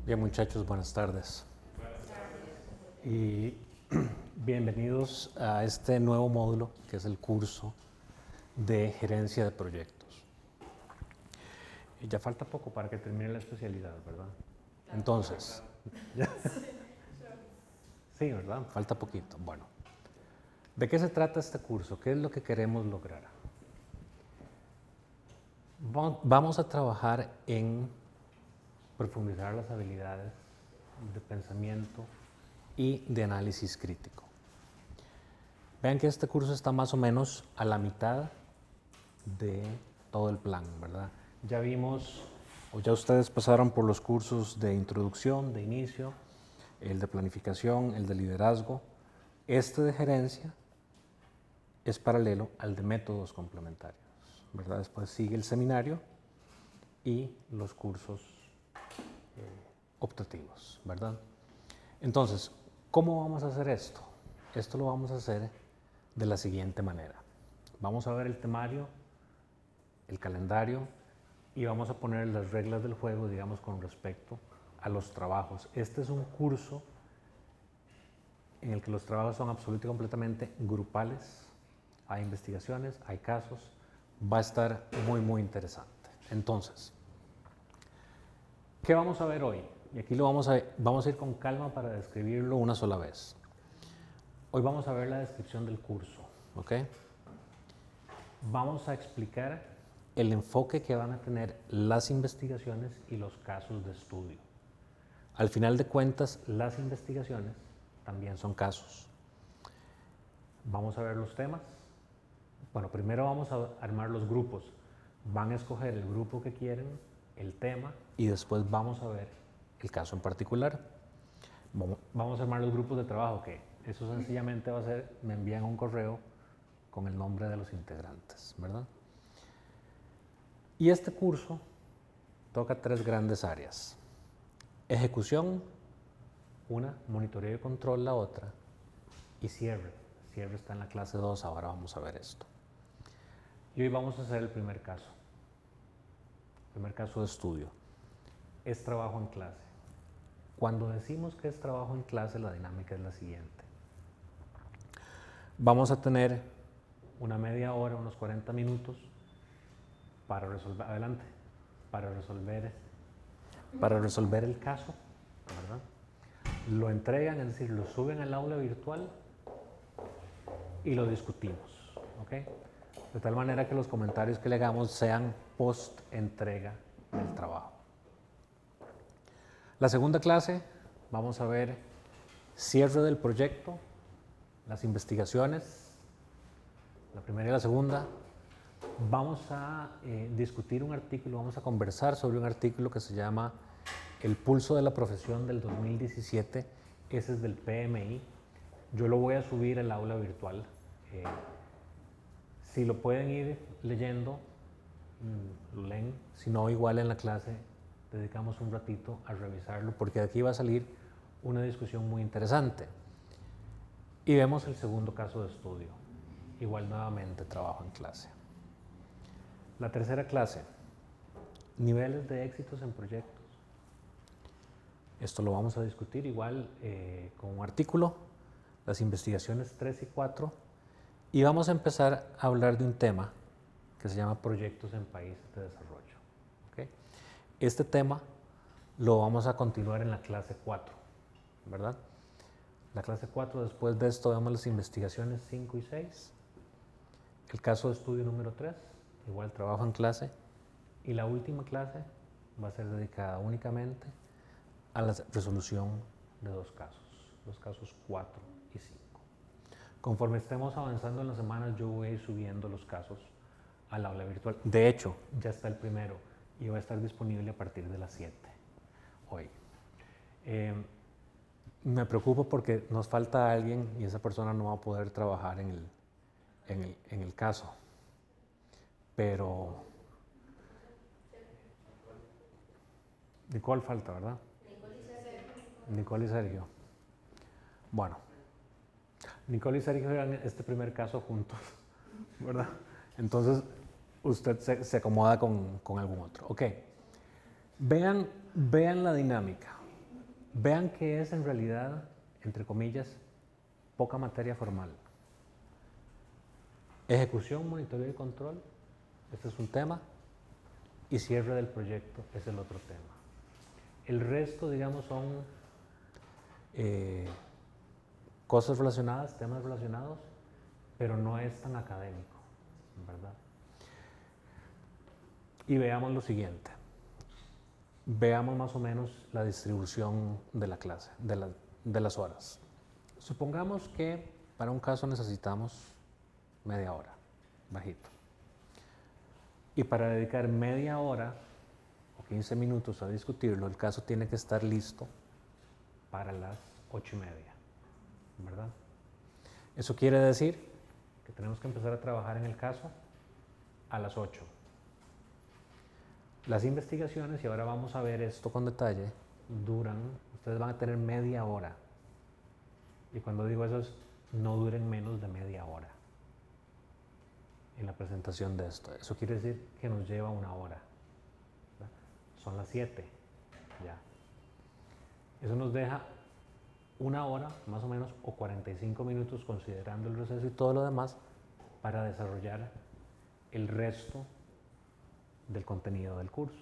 Bien, muchachos, buenas tardes. Y bienvenidos a este nuevo módulo que es el curso de gerencia de proyectos. Y ya falta poco para que termine la especialidad, ¿verdad? Entonces, sí, ¿verdad? Falta poquito. Bueno, ¿de qué se trata este curso? ¿Qué es lo que queremos lograr? Vamos a trabajar en profundizar las habilidades de pensamiento y de análisis crítico. Vean que este curso está más o menos a la mitad de todo el plan, ¿verdad? Ya vimos, o ya ustedes pasaron por los cursos de introducción, de inicio, el de planificación, el de liderazgo. Este de gerencia es paralelo al de métodos complementarios, ¿verdad? Después sigue el seminario y los cursos optativos, ¿verdad? Entonces, ¿cómo vamos a hacer esto? Esto lo vamos a hacer de la siguiente manera. Vamos a ver el temario, el calendario y vamos a poner las reglas del juego, digamos, con respecto a los trabajos. Este es un curso en el que los trabajos son absolutamente y completamente grupales. Hay investigaciones, hay casos. Va a estar muy, muy interesante. Entonces, ¿qué vamos a ver hoy? Y aquí vamos a ir con calma para describirlo una sola vez. Hoy vamos a ver la descripción del curso, ¿ok? Vamos a explicar el enfoque que van a tener las investigaciones y los casos de estudio. Al final de cuentas, las investigaciones también son casos. Vamos a ver los temas. Bueno, primero vamos a armar los grupos. Van a escoger el grupo que quieren, el tema, y después vamos a ver el caso en particular. Vamos a armar los grupos de trabajo, que eso sencillamente va a ser, me envían un correo con el nombre de los integrantes, ¿verdad? Y este curso toca tres grandes áreas. Ejecución, una, monitoreo y control, la otra, y cierre. Cierre está en la clase 2, ahora vamos a ver esto. Y hoy vamos a hacer el primer caso. Primer caso de estudio. Es trabajo en clase. Cuando decimos que es trabajo en clase, la dinámica es la siguiente. Vamos a tener una media hora, unos 40 minutos para resolver, adelante, para resolver el caso, ¿verdad? Lo entregan, es decir, lo suben al aula virtual y lo discutimos, ¿ok? De tal manera que los comentarios que le hagamos sean post entrega del trabajo. La segunda clase, vamos a ver cierre del proyecto, las investigaciones, la primera y la segunda. Vamos a discutir un artículo, vamos a conversar sobre un artículo que se llama El pulso de la profesión del 2017, ese es del PMI. Yo lo voy a subir al aula virtual. Si lo pueden ir leyendo, lo leen. Si no, igual en la clase dedicamos un ratito a revisarlo, porque de aquí va a salir una discusión muy interesante. Y vemos el segundo caso de estudio. Igual nuevamente trabajo en clase. La tercera clase, niveles de éxitos en proyectos. Esto lo vamos a discutir igual con un artículo, las investigaciones 3 y 4, y vamos a empezar a hablar de un tema que se llama proyectos en países de desarrollo. ¿Okay? Este tema lo vamos a continuar en la clase 4, ¿verdad? La clase 4, después de esto vemos las investigaciones 5 y 6, el caso de estudio número 3, igual trabajo en clase, y la última clase va a ser dedicada únicamente a la resolución de dos casos, los casos 4 y 5. Conforme estemos avanzando en las semanas, yo voy a ir subiendo los casos al aula virtual. De hecho, ya está el primero y va a estar disponible a partir de las 7 hoy. Me preocupo porque nos falta alguien y esa persona no va a poder trabajar en el caso. Pero Nicole falta, ¿verdad? Nicole y Sergio. Bueno, Nicole y Sergio eran este primer caso juntos, ¿verdad? Entonces, usted se acomoda con algún otro. Ok. Vean la dinámica. Vean que es en realidad, entre comillas, poca materia formal. Ejecución, monitoreo y control, este es un tema, y cierre del proyecto es el otro tema. El resto, digamos, son cosas relacionadas, temas relacionados, pero no es tan académico, ¿verdad? Y veamos lo siguiente. Veamos más o menos la distribución de la clase, de las horas. Supongamos que para un caso necesitamos media hora, bajito. Y para dedicar media hora o 15 minutos a discutirlo, el caso tiene que estar listo para las 8:30, ¿verdad? Eso quiere decir que tenemos que empezar a trabajar en el caso a las 8. Las investigaciones, y ahora vamos a ver esto con detalle, ustedes van a tener media hora. Y cuando digo eso es, no duren menos de media hora en la presentación de esto. Eso quiere decir que nos lleva una hora, ¿verdad? Son las 7 ya. Eso nos deja una hora más o menos, o 45 minutos considerando el receso y todo lo demás, para desarrollar el resto del contenido del curso.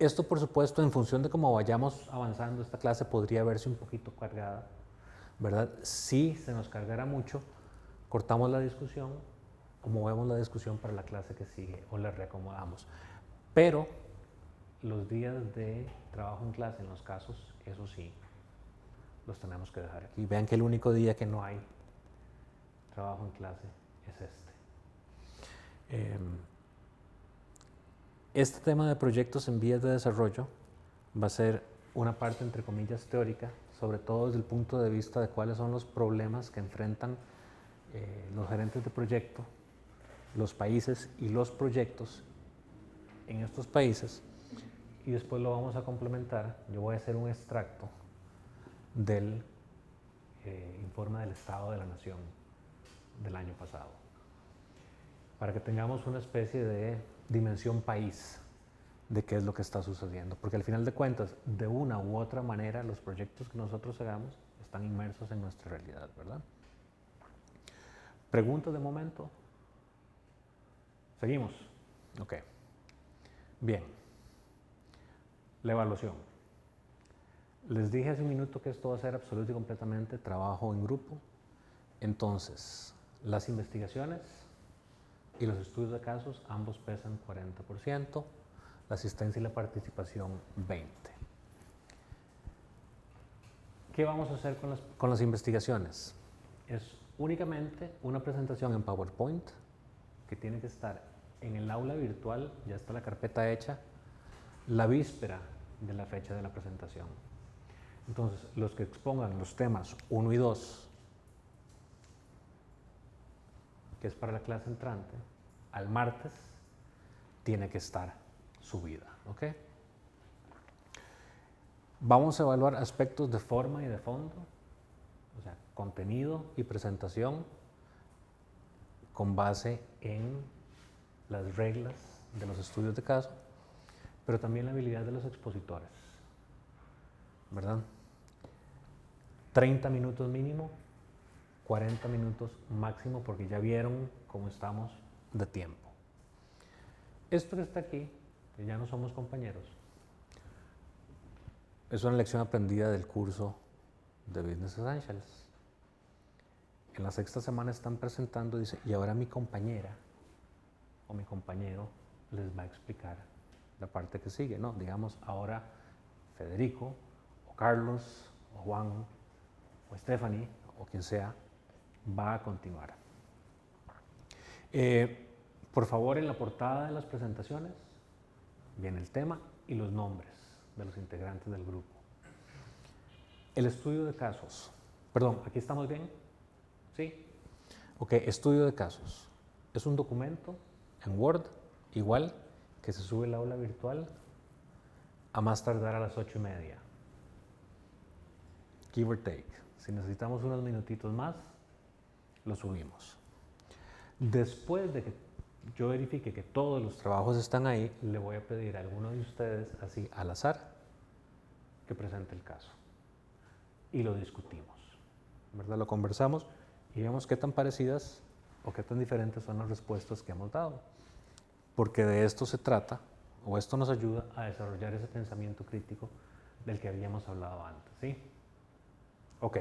Esto, por supuesto, en función de cómo vayamos avanzando, esta clase podría verse un poquito cargada, ¿verdad? Si se nos cargara mucho, cortamos la discusión o movemos la discusión para la clase que sigue o la reacomodamos. Pero los días de trabajo en clase, en los casos, eso sí, los tenemos que dejar aquí. Vean que el único día que no hay trabajo en clase es este. Este tema de proyectos en vías de desarrollo va a ser una parte, entre comillas, teórica, sobre todo desde el punto de vista de cuáles son los problemas que enfrentan los gerentes de proyecto, los países y los proyectos en estos países, y después lo vamos a complementar. Yo voy a hacer un extracto del informe del Estado de la Nación del año pasado, para que tengamos una especie de dimensión país de qué es lo que está sucediendo, porque al final de cuentas, de una u otra manera, los proyectos que nosotros hagamos están inmersos en nuestra realidad, ¿verdad? ¿Preguntas de momento? ¿Seguimos? Ok. Bien. La evaluación. Les dije hace un minuto que esto va a ser absoluto y completamente trabajo en grupo. Entonces, las investigaciones y los estudios de casos, ambos pesan 40%, la asistencia y la participación 20%. ¿Qué vamos a hacer con las investigaciones? Es únicamente una presentación en PowerPoint que tiene que estar en el aula virtual, ya está la carpeta hecha, la víspera de la fecha de la presentación. Entonces, los que expongan los temas 1 y 2, que es para la clase entrante, al martes tiene que estar subida, ¿ok? Vamos a evaluar aspectos de forma y de fondo, o sea, contenido y presentación, con base en las reglas de los estudios de caso, pero también la habilidad de los expositores, ¿verdad? 30 minutos mínimo, 40 minutos máximo, porque ya vieron cómo estamos de tiempo. Esto que está aquí, que ya no somos compañeros, es una lección aprendida del curso de Business Essentials. En la sexta semana están presentando, dice, y ahora mi compañera o mi compañero les va a explicar la parte que sigue, ¿no? Digamos, ahora Federico, o Carlos, o Juan, o Stephanie, o quien sea, va a continuar. Por favor, en la portada de las presentaciones viene el tema y los nombres de los integrantes del grupo. El estudio de casos. Perdón, ¿aquí estamos bien? ¿Sí? Ok, estudio de casos. Es un documento en Word, igual, que se sube al aula virtual a más tardar a las 8:30. Give or take. Si necesitamos unos minutitos más, lo subimos. Después de que yo verifique que todos los trabajos están ahí, le voy a pedir a alguno de ustedes, así al azar, que presente el caso. Y lo discutimos, ¿verdad? Lo conversamos y vemos qué tan parecidas o qué tan diferentes son las respuestas que hemos dado. Porque de esto se trata, o esto nos ayuda a desarrollar ese pensamiento crítico del que habíamos hablado antes, ¿sí? Ok.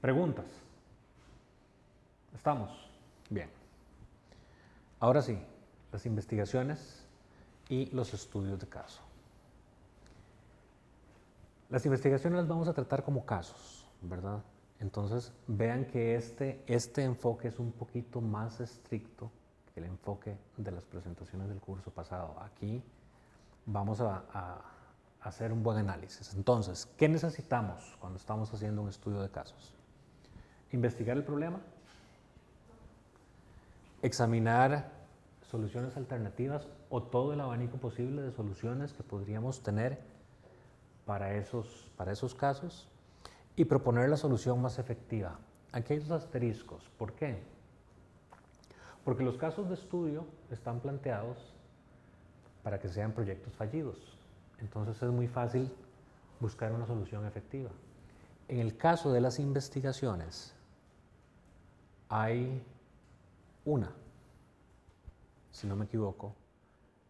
Preguntas. ¿Estamos? Bien. Ahora sí, las investigaciones y los estudios de caso. Las investigaciones las vamos a tratar como casos, ¿verdad? Entonces, vean que este enfoque es un poquito más estricto que el enfoque de las presentaciones del curso pasado. Aquí vamos a hacer un buen análisis. Entonces, ¿qué necesitamos cuando estamos haciendo un estudio de casos? Investigar el problema, examinar soluciones alternativas o todo el abanico posible de soluciones que podríamos tener para esos casos y proponer la solución más efectiva. Aquí hay dos asteriscos. ¿Por qué? Porque los casos de estudio están planteados para que sean proyectos fallidos. Entonces es muy fácil buscar una solución efectiva. En el caso de las investigaciones, hay una, si no me equivoco,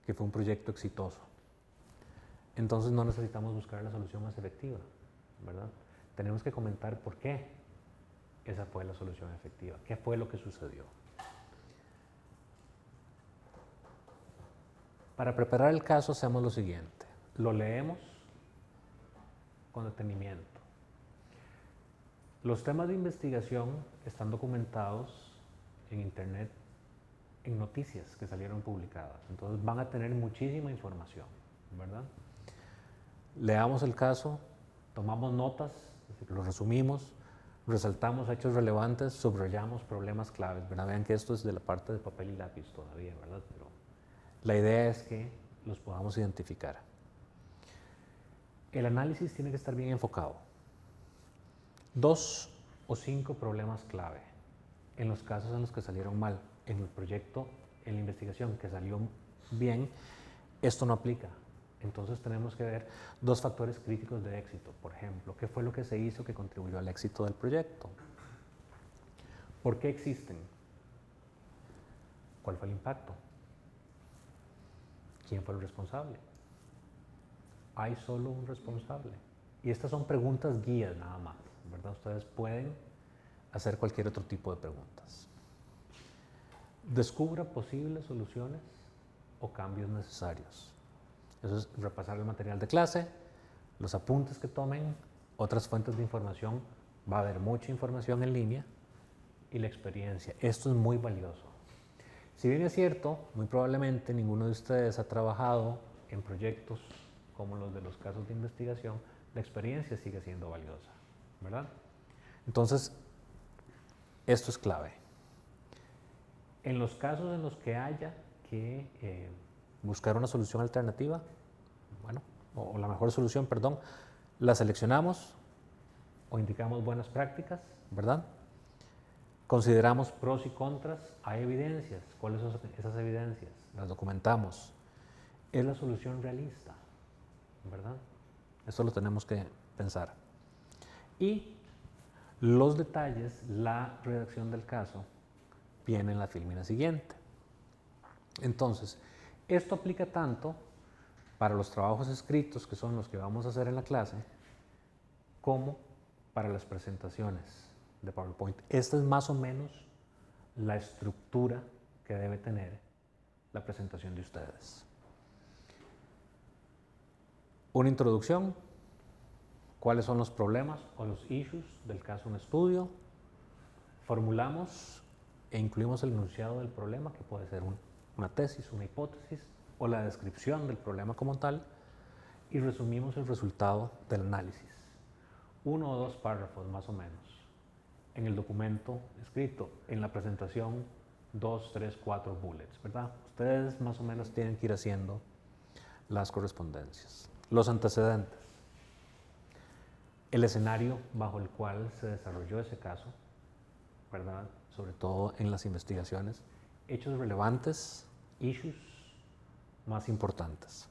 que fue un proyecto exitoso. Entonces no necesitamos buscar la solución más efectiva, ¿verdad? Tenemos que comentar por qué esa fue la solución efectiva, qué fue lo que sucedió. Para preparar el caso hacemos lo siguiente, lo leemos con detenimiento. Los temas de investigación están documentados en internet, en noticias que salieron publicadas, entonces van a tener muchísima información, ¿verdad? Leamos el caso, tomamos notas, lo resumimos, resaltamos hechos relevantes, subrayamos problemas claves, ¿verdad? Vean que esto es de la parte de papel y lápiz todavía, ¿verdad? Pero la idea es que los podamos identificar. El análisis tiene que estar bien enfocado. 2 o 5 problemas clave en los casos en los que salieron mal. En el proyecto, en la investigación que salió bien, esto no aplica. Entonces tenemos que ver 2 factores críticos de éxito. Por ejemplo, ¿qué fue lo que se hizo que contribuyó al éxito del proyecto? ¿Por qué existen? ¿Cuál fue el impacto? ¿Quién fue el responsable? ¿Hay solo un responsable? Y estas son preguntas guías nada más, ¿verdad? Ustedes pueden hacer cualquier otro tipo de preguntas. Descubra posibles soluciones o cambios necesarios. Eso es repasar el material de clase, los apuntes que tomen, otras fuentes de información. Va a haber mucha información en línea y la experiencia. Esto es muy valioso. Si bien es cierto, muy probablemente ninguno de ustedes ha trabajado en proyectos como los de los casos de investigación, la experiencia sigue siendo valiosa, ¿verdad? Entonces, esto es clave. En los casos en los que haya que buscar una solución alternativa, bueno, o la mejor solución, perdón, la seleccionamos o indicamos buenas prácticas, ¿verdad? Consideramos pros y contras, hay evidencias. ¿Cuáles son esas evidencias? Las documentamos. ¿Es la solución realista? ¿Verdad? Eso lo tenemos que pensar. Y los detalles, la redacción del caso, viene en la filmina siguiente. Entonces, esto aplica tanto para los trabajos escritos, que son los que vamos a hacer en la clase, como para las presentaciones de PowerPoint. Esta es más o menos la estructura que debe tener la presentación de ustedes. Una introducción, cuáles son los problemas o los issues del caso en estudio. Formulamos e incluimos el enunciado del problema, que puede ser una tesis, una hipótesis o la descripción del problema como tal, y resumimos el resultado del análisis. 1 o 2 párrafos más o menos. En el documento escrito, en la presentación 2, 3, 4 bullets, ¿verdad? Ustedes más o menos tienen que ir haciendo las correspondencias. Los antecedentes. El escenario bajo el cual se desarrolló ese caso, ¿verdad? Sobre todo en las investigaciones. Hechos relevantes, issues más importantes.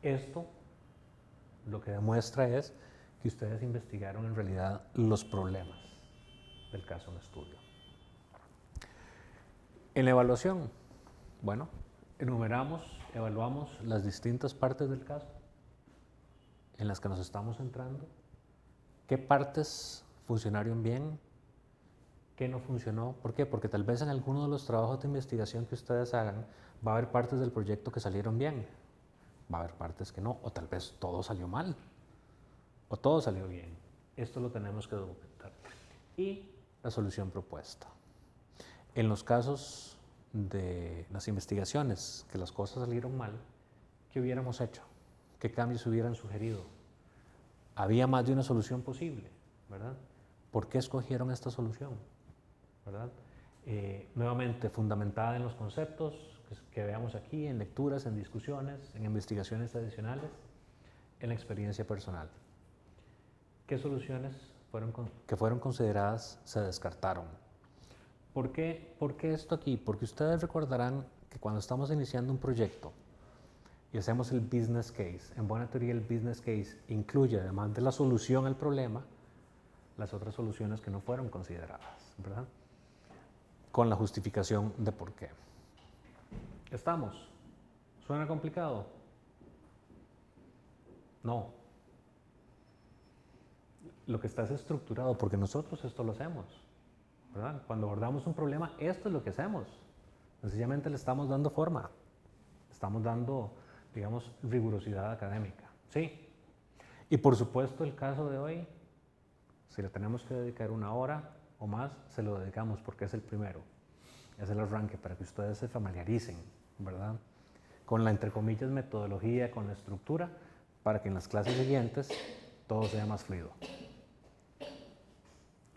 Esto lo que demuestra es que ustedes investigaron en realidad los problemas del caso en estudio. En la evaluación, bueno, evaluamos las distintas partes del caso en las que nos estamos centrando, qué partes funcionaron bien, qué no funcionó. ¿Por qué? Porque tal vez en alguno de los trabajos de investigación que ustedes hagan va a haber partes del proyecto que salieron bien, va a haber partes que no, o tal vez todo salió mal, o todo salió bien. Esto lo tenemos que documentar. Y la solución propuesta. En los casos de las investigaciones que las cosas salieron mal, ¿qué hubiéramos hecho? ¿Qué cambios hubieran sugerido? Había más de una solución posible, ¿verdad? ¿Por qué escogieron esta solución? ¿Verdad? Nuevamente, fundamentada en los conceptos que veamos aquí, en lecturas, en discusiones, en investigaciones adicionales, en la experiencia personal. ¿Qué soluciones que fueron consideradas se descartaron? ¿Por qué esto aquí? Porque ustedes recordarán que cuando estamos iniciando un proyecto y hacemos el business case, en buena teoría el business case incluye, además de la solución al problema, las otras soluciones que no fueron consideradas, ¿verdad? Con la justificación de por qué. ¿Estamos? ¿Suena complicado? No. Lo que está es estructurado, porque nosotros esto lo hacemos, ¿verdad? Cuando abordamos un problema, esto es lo que hacemos. Sencillamente le estamos dando forma, estamos dando, digamos, rigurosidad académica, ¿sí? Y por supuesto el caso de hoy, si le tenemos que dedicar 1 hora o más, se lo dedicamos porque es el primero, es el arranque para que ustedes se familiaricen, ¿verdad? Con la, entre comillas, metodología, con la estructura, para que en las clases siguientes todo sea más fluido.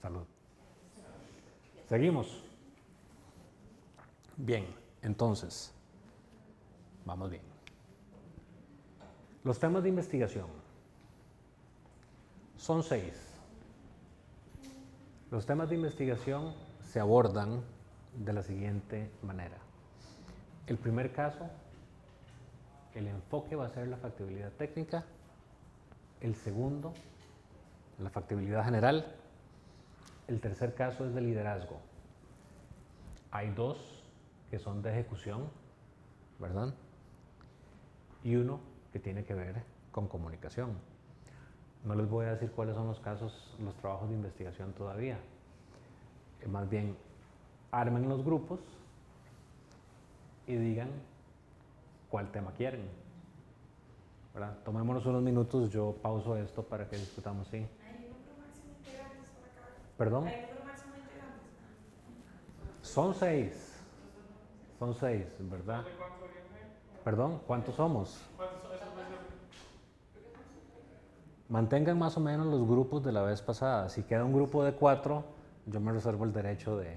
Salud. Seguimos. Bien, entonces, vamos bien. Los temas de investigación son 6. Los temas de investigación se abordan de la siguiente manera. El primer caso, el enfoque va a ser la factibilidad técnica. El segundo, la factibilidad general. El tercer caso es de liderazgo. Hay 2 que son de ejecución, ¿verdad? Y 1 que tiene que ver con comunicación. No les voy a decir cuáles son los casos, los trabajos de investigación todavía. Más bien, armen los grupos y digan cuál tema quieren, ¿verdad? Tomémonos unos minutos, yo pauso esto para que discutamos, ¿sí? ¿Hay número máximo de integrantes para cada? ¿Perdón? ¿Hay número máximo de integrantes? Son 6. Son 6, ¿verdad? ¿Perdón? ¿Cuántos somos? Mantengan más o menos los grupos de la vez pasada. Si queda un grupo de 4, yo me reservo el derecho de